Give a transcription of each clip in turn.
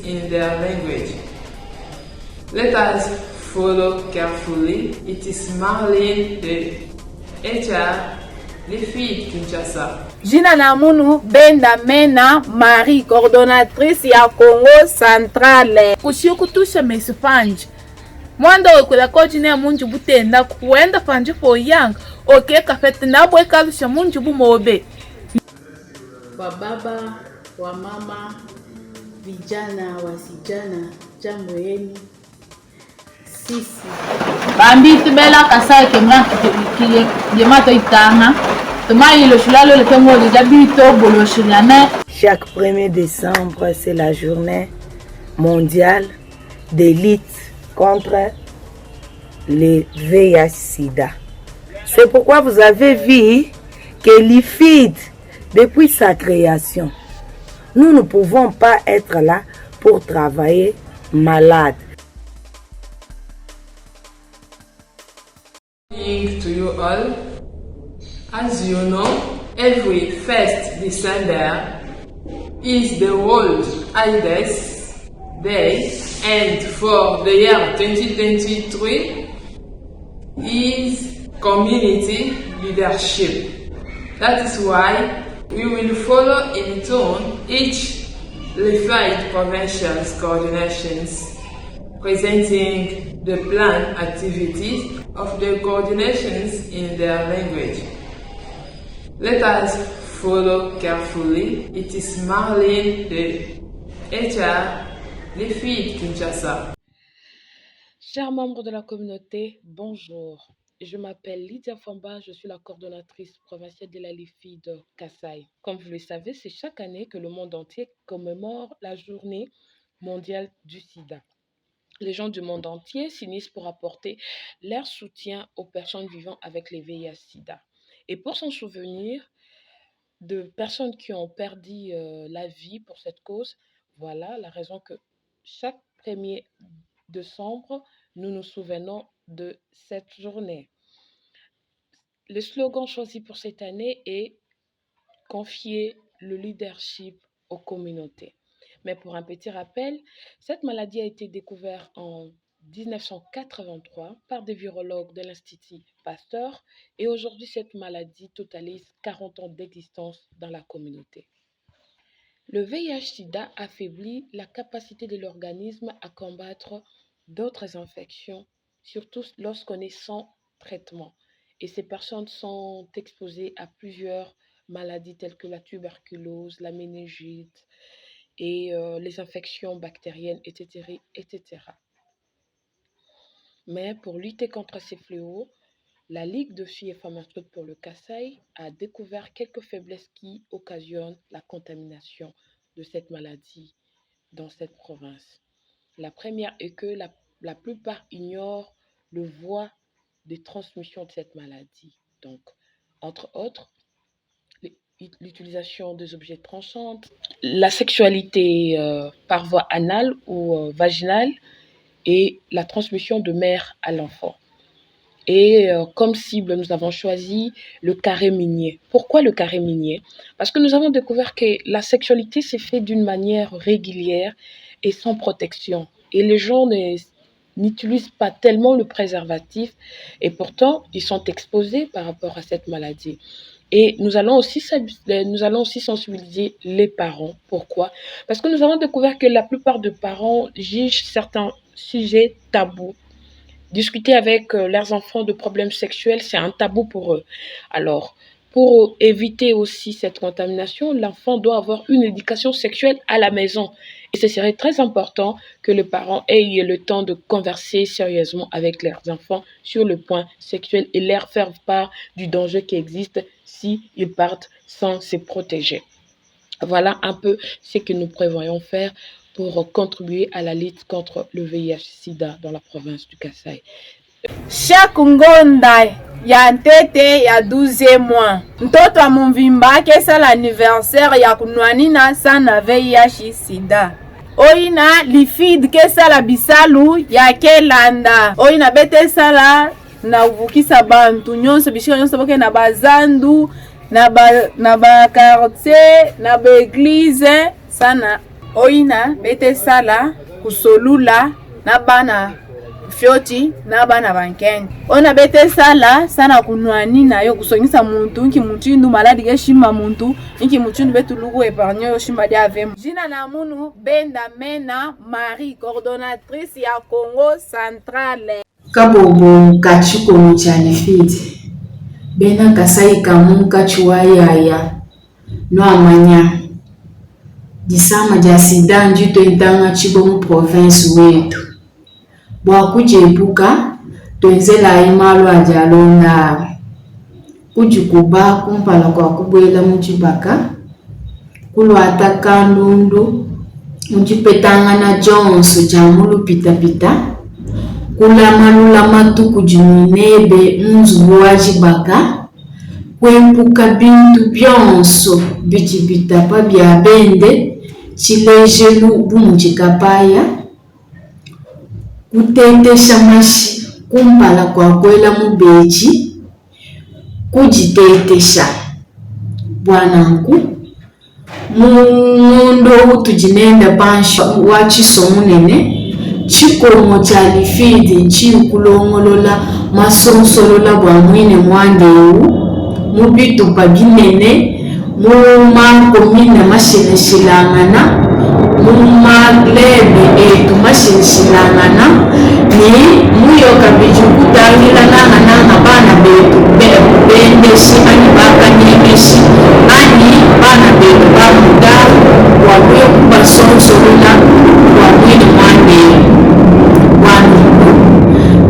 in their language. Let us follow carefully. It is Marlene de HR, les filles de Kinshasa. Jina na munu Benda Mena Marie, coordonnatrice ya Congo Centrale. Kushikutusha mesifanje. Mwanda wekula kojine ya munju butenda kuenda fanje po yang. Oke kafete nabwe kalusha munju bumobe. Wababa, wamama, vijana, wasijana, jambo yenu. Sisi Bambi tibela kasai kemra yemato itanga. Tamayi lo shulalo le kemo de jabito bolo shulane. Chaque 1er décembre, c'est la journée mondiale de lutte contre les VIH-Sida. C'est pourquoi vous avez vu que l'IFID, depuis sa création, nous ne pouvons pas être là pour travailler malade. To you all, as you know, every 1st December is the World AIDS Day, and for the year 2023 is Community Leadership. That is why we will follow in turn each Lefied Provincial's coordinations, presenting the planned activities of the coordinations in their language. Let us follow carefully. It is Marlene de HR, les filles de Kinshasa. Chers membres de la communauté, bonjour. Je m'appelle Lydia Famba, je suis la coordonnatrice provinciale de la LIFI de Kasai. Comme vous le savez, c'est chaque année que le monde entier commémore la journée mondiale du sida. Les gens du monde entier s'unissent pour apporter leur soutien aux personnes vivant avec les VIH-Sida. Et pour s'en souvenir de personnes qui ont perdu la vie pour cette cause, voilà la raison que chaque 1er décembre, nous nous souvenons de cette journée. Le slogan choisi pour cette année est « Confier le leadership aux communautés ». Mais pour un petit rappel, cette maladie a été découverte en 1983 par des virologues de l'Institut Pasteur et aujourd'hui cette maladie totalise 40 ans d'existence dans la communauté. Le VIH-Sida affaiblit la capacité de l'organisme à combattre d'autres infections, surtout lorsqu'on est sans traitement. Et ces personnes sont exposées à plusieurs maladies telles que la tuberculose, la méningite, et les infections bactériennes, etc., etc. Mais pour lutter contre ces fléaux, la Ligue de filles et femmes instruites pour le Kasai a découvert quelques faiblesses qui occasionnent la contamination de cette maladie dans cette province. La première est que la plupart ignorent le voie de transmission de cette maladie. Donc, entre autres, l'utilisation des objets tranchants, la sexualité par voie anale ou vaginale et la transmission de mère à l'enfant. Et comme cible, nous avons choisi le carré minier. Pourquoi le carré minier? Parce que nous avons découvert que la sexualité s'est faite d'une manière régulière et sans protection. Et les gens n'utilisent pas tellement le préservatif et pourtant, ils sont exposés par rapport à cette maladie. Et nous allons aussi sensibiliser les parents. Pourquoi? Parce que nous avons découvert que la plupart des parents jugent certains sujets tabous. Discuter avec leurs enfants de problèmes sexuels, c'est un tabou pour eux. Alors, pour éviter aussi cette contamination, l'enfant doit avoir une éducation sexuelle à la maison. Et ce serait très important que les parents aient le temps de converser sérieusement avec leurs enfants sur le point sexuel et leur faire part du danger qui existe s'ils partent sans se protéger. Voilà un peu ce que nous prévoyons faire pour contribuer à la lutte contre le VIH-Sida dans la province du Kasai. Chaque ngonda ya ntete ya 12e mois mtoto wa mvimba kesa l'anniversaire ya kunwanina sana VIH-Sida. Oina lifid kesa la bisalu ya kelanda. Oina bete sala na uvukisa bantu nyonso bishika nyonso boke na bazandu na ba quartier na ba église sana oina bete sala kusolula na bana fyoti na bana bankeni. Ona bete sala sana kunwani na yo kusongisa muntu nki mutindu maladi ge shima muntu nki mutindu betu lugu epargne yo shima dia avem. Jina na munu Benda Mena Marie, coordonnatrice ya Congo Centrale. Kabobo kachiko mchani fiti. Bena Kasai kamu kachuwa yaya. No amanya. Disama jasida njito itanga chibomu province wetu. Bwa kujebuka twenzela imalo ajalonda. Kujikuba kumpala kwa kubwela mchibaka. Kulu ataka ndundu. Mchipetanga na Jonso jamulu pita pita. Kula malula matuku juminebe mzubu wajibaka. Kwempuka bintu byonso bijibita pa bya bende chilejelu bumujikapaya. Kutetesha mashi kumpala kwa kwela mubeji. Kujitetesha bwanangu mundo tujinenda bansha wachisomo nene chikomo cha lifidi chikulongolola masonsolola bwa mwine mwandeu mubitu pabinene mumankomine masheleshilangana mumalebe etu masheleshilangana ni muyo kabiji kutangila nanga bana betu bendeshi ani baka nemeshi ani bana betu bamuda wabuye kubasonsolola wabwini mwandeu wanu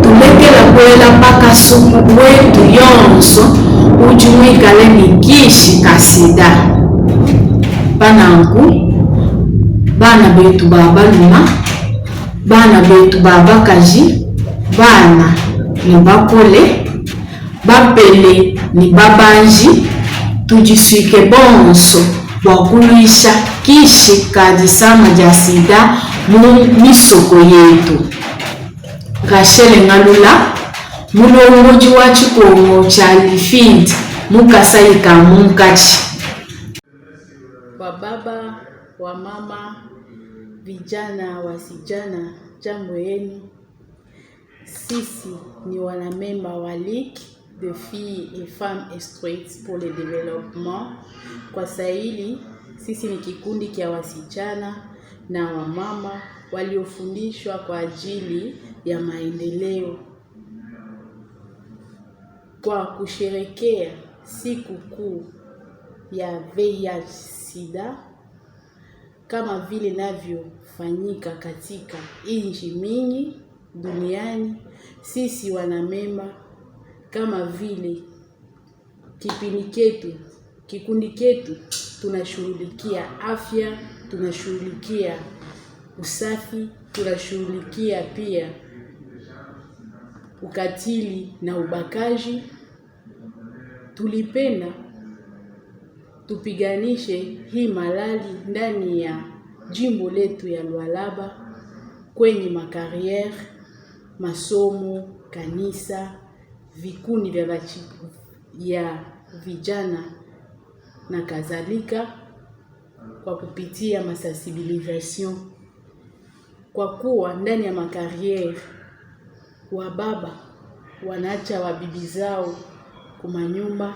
tulekela kwela paka suku wetu yonso ujumwikale nikishi kasida. Banangu bana betu babaluma bana betu babakaji bana ni bakole bapele ni babanji tujisuike bonso wakuluisha kishi kadisama jasida misoko yetu. Gashele ngalula mulongoji wa chikongo cha lifindi mukasaika munkachi. Wababa, wamama, vijana, wasijana, jambo yenu. Sisi ni wanamemba wa Ligue de filles et femmes instruites pour le développement. Kwa Swahili, sisi ni kikundi kia wasijana na wamama waliofundishwa kwa ajili ya maendeleo. Kwa kusherekea siku kuu ya VIH/SIDA kama vile inavyofanyika katika nchi mingi duniani, sisi wanamemba kama vile kikundi ketu tunashughulikia afya, tunashughulikia usafi, tunashughulikia pia ukatili na ubakaji. Tulipenda tupiganishe hii malali ndani ya jimbo letu ya Lualaba, kwenye makariere, masomo, kanisa, vikundi vya vijana na kadhalika, kwa kupitia masensibilisation. Kwa kuwa ndani ya makariere wababa wanaacha wabibi zao kumanyumba,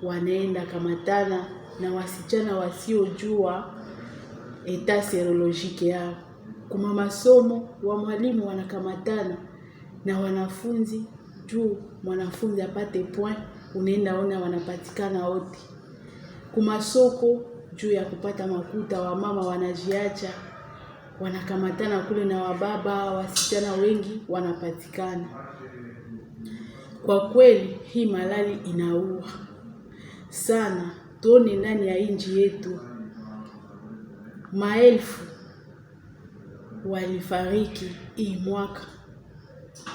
wanaenda kamatana na wasichana wasiojua eta serolojike yao. Kuma masomo wa mwalimu wanakamatana na wanafunzi juu mwanafunzi apate point, unaenda ona wanapatikana wote. Kuma soko juu ya kupata makuta, wa mama wanajiacha wanakamatana kule na wababa, wasichana wengi wanapatikana. Kwa kweli hii malali inaua sana. Tuone ndani ya nchi yetu maelfu walifariki hii mwaka.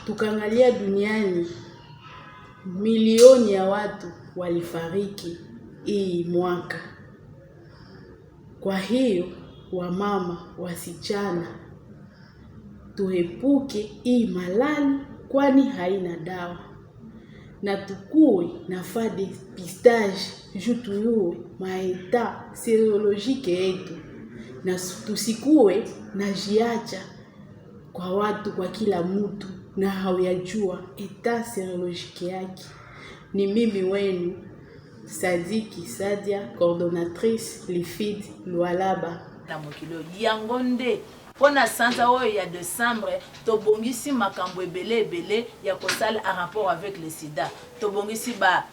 Tukangalia duniani milioni ya watu walifariki hii mwaka. Kwa hiyo wamama, wasichana, tuepuke hii malali kwani haina dawa. Na tukue na fade pistage juu tuyue maeta serolojike yetu. na tusikue na jiacha kwa watu, kwa kila mtu na hauyajua eta serolojiki yake. Ni mimi wenu Sadiki Sadia, coordonnatrice Lifid Lualaba. Na mokilo yangonde pona sanza oyo ya décembre tobongisi makambo ebele ya kosala en rapport avec le sida. Tobongisi ba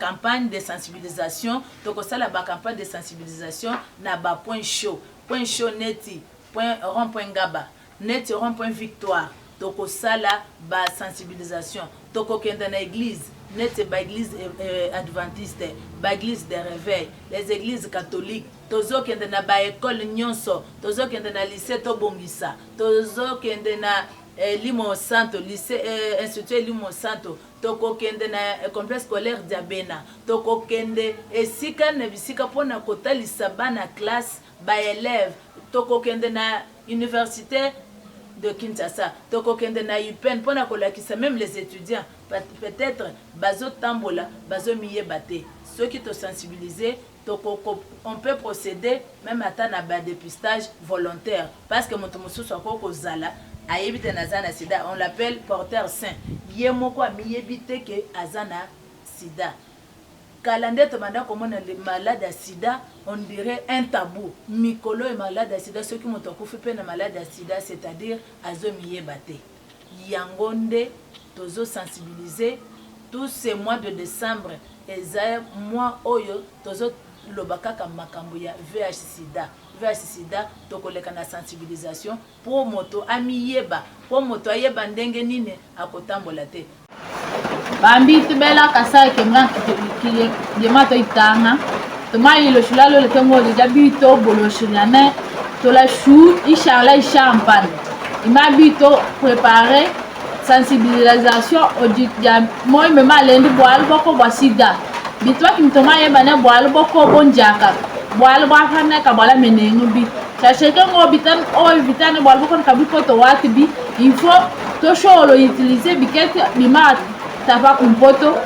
campagne de sensibilisation, tokosala ba campagne de sensibilisation na ba point chaud neti point rond-point Ngaba neti rond-point Victoire. Tokosala ba sensibilisation, tokokende na église neti ba église adventiste, ba église de réveil, les églises catholiques, tozokende na ba école nyonso, tozokende na lycée tobongisa, tozokende na Limon Santo, lycée institut Limon Santo, tokokende na complexe scolaire Diabena, tokokende esika na bisika pona kotalisa bana classe ba élève, tokokende na université de Kinshasa, tokokende na UPEN pona kolakisa même les étudiants peut-être bazo tambola bazo miyebate, ceux qui te sensibiliser. On peut procéder même à un dépistage volontaire parce que mon zala a évité nazana sida, on l'appelle porteur sain. Yemoko a évité que azana sida. Calendrier te manda comme on est malade à sida, on dirait un tabou. Mikolo est malade à sida, ceux qui m'ont fait malade à sida, c'est-à-dire azomiye bate. Yangonde tozo sensibiliser tous ces mois de décembre et mois oyo tozo lobakaka makambo ya VIH sida tokoleka na sensibilisation pour moto amiyeba pour moto ayeba ndenge nini akotambola te. Bambi tibela Kasai kemra kile jemato itanga tomai lo shulalo le tengo de jabito bolo shiriane to la chou ishala champagne imabito préparer sensibilisation au dia moi me malendi boal boko basida bitwa kimtoma yeba ne boal boko bonjaka boal ba fane ka bola menengo bi chacheke ngo bitan o bitane boal boko ka bi poto wati bi il faut to sholo utiliser bikete bimat tapa kumpoto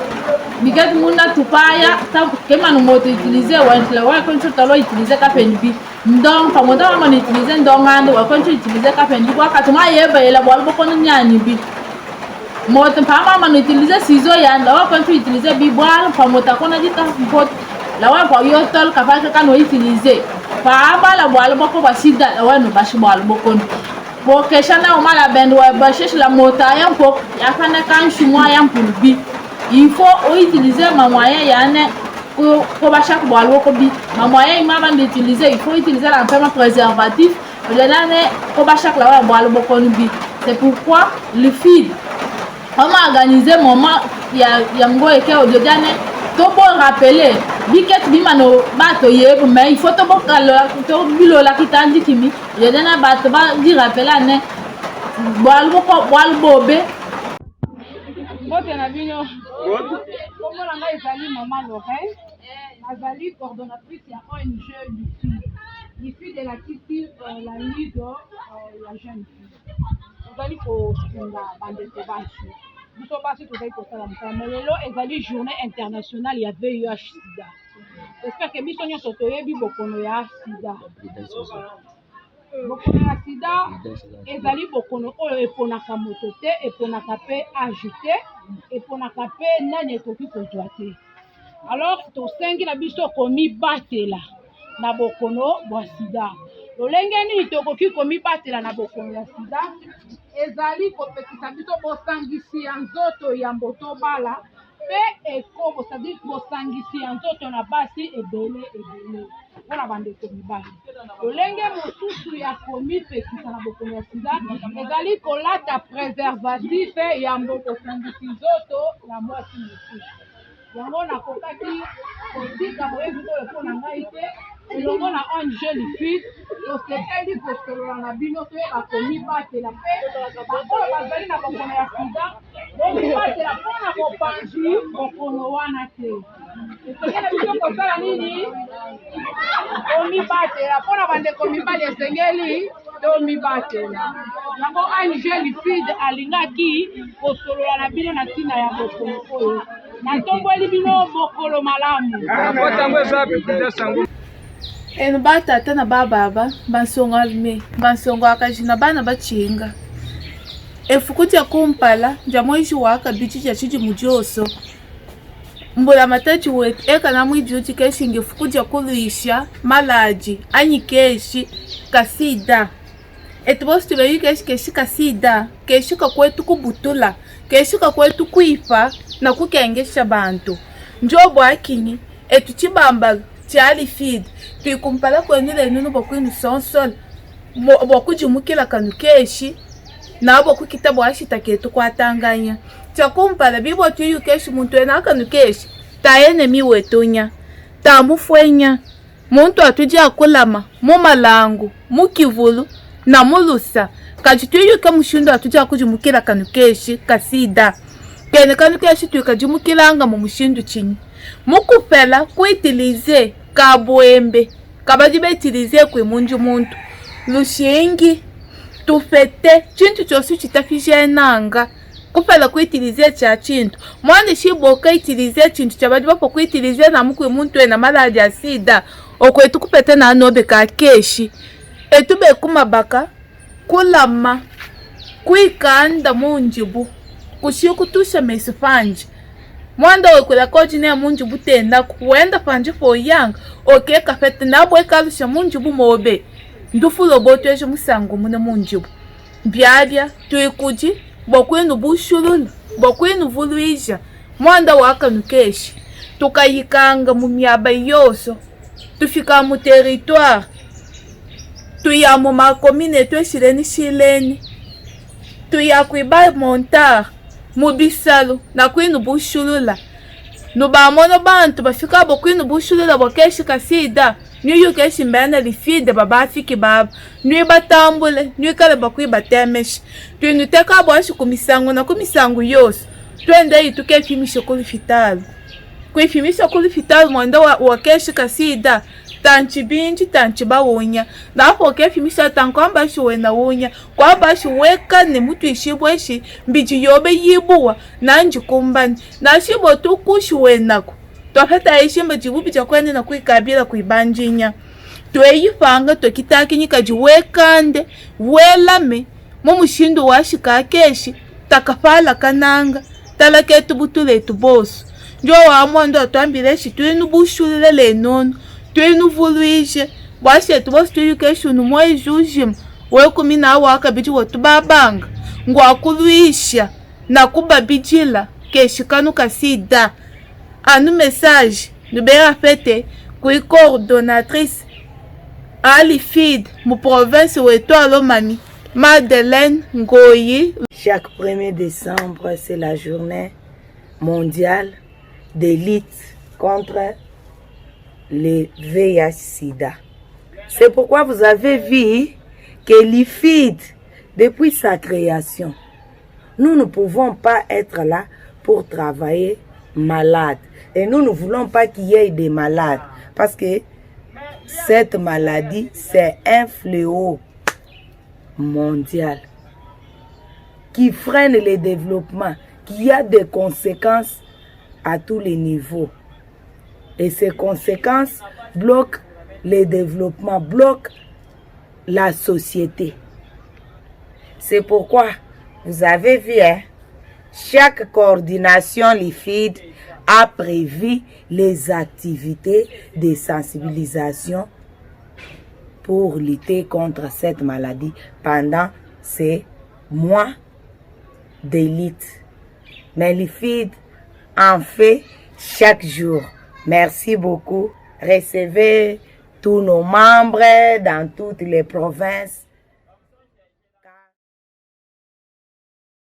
bikete muna tupaya ta kema no moto utiliser wantla wa koncho talo utiliser ka penbi ndong pamoda ma utiliser ndongando wa koncho utiliser ka penbi kwa katuma yeba ela boal boko nyani bi moto pama ma utiliser ciseau yanda wa koncho utiliser bi boal pamota kona dita pot la wa kwa yotol ka fa ka no utiliser pa ba la boal boko ba sida la wa no bashi boal boko pour que chana o mala bendo wa bashi la mota ya ko ya kana kan shumwa ya mpulbi il faut utiliser ma moyen yane ko ba chaque boal boko bi ma moyen ma ban utiliser il faut utiliser la ferme préservatif le nane ko ba chaque la wa boal boko bi. C'est pourquoi le feed on a organisé moment ya ngo eke o jodane to bo rappeler biket bimano bato yebo mais il faut to bo to bilo la kitandi kimi jodana bato ba di rappeler ne boalbo ko boalbobe bote na bino comme on a ezali maman Lorraine nazali coordonnatrice ya ONG l'IFI de la culture la nuit de la jeune fille ozali ko sunga bandeko bashi biso basi tozali kosala mosala mais lelo ezali journée internationale ya VIH sida. J'espère que biso nyonso toyebi bokono ya sida. Bokono ya sida ezali bokono oyo eponaka moto te, eponaka pe age te, eponaka pe nani ekoki kozwa te. Alors tosengi na biso komibatela na bokono bwa sida. Lolenge nini tokoki komibatela na bokono ya sida ezali kopekisa biso bosangisi ya nzoto ya mboto bala pe ekobo c'est-à-dire bosangisi ya nzoto na basi ebele wana bandeko mibali. Lolenge mosusu ya komipekisa na bokono ya sida ezali kolata préservatif ya bosangisi nzoto na mwasi mosusu. Yango nakokaki kotika moyebi oyo mpona ngai te elongo na ONG Lifid tosepeli kosolola na bino toyeba komibatela mpe baoyo bazali na bokono ya sida bomibatela mpona kopanzi bokono wana te. Esengeli biso kosala nini? Komibatela mpona bandeko mibali esengeli tomibatela. Yango ONG Lifid alingaki kosolola na bino na ntina ya bokono oyo natomboli bino mokolo malamu. eno batata na bababa bansongo alime bansongo akajina bana bachinga efuku dia kumpala dia mwishi waka bichi dia chiji mudioso mbula matachi wetu eka na mwijuti keshingi efuku dia kuluisha malaji anyikeshi kasida etubosi tubeyi keshi kasida keshi kakwetu kubutula keshi kakwetu kuipa na kukengesha bantu njobo akini etu chibamba chali feed tuikumpala kwenile nunu bokwinu sonsol bokujimukila kanu keshi na bokukita bwashita ketu kwatanganya chakumpala bibo tuyu keshi muntu ena kanu keshi taene miwetunya tamufwenya muntu atujia akulama mumalangu mukivulu na mulusa kaji tuyu ke mushindo atujia kujimukila kanu keshi kasida kene kanu keshi tuikajimukilanga mu mushindu chinyi mukupela kuitilize kabwembe kabadi betilize kwe munju muntu lushingi tufete chintu chosu chitafije nanga kupela kuitilize cha chintu mwani shiboka itilize chintu chabadi bapo kuitilize na mukwe muntu ena malaji asida okwetu kupete na anobe ka keshi etube kumabaka kulama kuikanda munjibu kushikutusha mesifanje mwanda wekwela kojine ya munjubu tenda kuenda panji po yanga oke kafete nabo ekalusha munjubu mobe ndufulo botu ejo musango mune munjubu byabya tuikuji bokwenu bushulula bokwenu vuluija mwanda waka nukeshi tukayikanga mu myaba yoso tufika mu territoire tuya mu makomine tweshileni shileni tuya kuiba montar mubisalo na kwinu bushulula nubamono bantu bafika bokwinu bushulula bokeshi kasida niyo keshi mbana lifide babafiki baba nui batambule nui kale bakwi batemeshi twinu teka bwashi kumisango na kumisango yose twende ituke fimisho kulifitalu kuifimisho kulifitalu mwanda wa keshi kasida tanchi binji tanchi bawunya na hapo kefimisha tankwamba shi wena wunya kwamba shi weka ne mutu ishibweshi mbiji yobe yibuwa na njikumbani na shibo tukushi wenako twafeta ishimba jibubi chakwene na kuikabila kuibanjinya tweyifanga twekitaki nyikaji wekande welame mumushindu washika keshi takafala kananga talaketu butuletu bosu njo wamondo twambileshi twinu bushulile lenono twinu vuluije bwashetu bosi tuyu keshunu mwezi ujima wekumi na waka biji wotu babanga ngwakuluisha na kubabijila keshi kanu kasida anu message nubera fete kui coordonnatrice alifid mu province wetu alomami Madeleine Ngoyi. Chaque 1er décembre, c'est la journée mondiale de lutte contre les VIH-Sida. C'est pourquoi vous avez vu que l'IFID, depuis sa création, nous ne pouvons pas être là pour travailler malade. Et nous ne voulons pas qu'il y ait des malades. Parce que cette maladie, c'est un fléau mondial qui freine le développement, qui a des conséquences à tous les niveaux. Et ces conséquences bloquent le développement, bloquent la société. C'est pourquoi vous avez vu, hein, chaque coordination LIFID a prévu les activités de sensibilisation pour lutter contre cette maladie pendant ces mois d'élite. Mais l'IFID en fait chaque jour. Merci beaucoup. Recevez tous nos membres dans toutes les provinces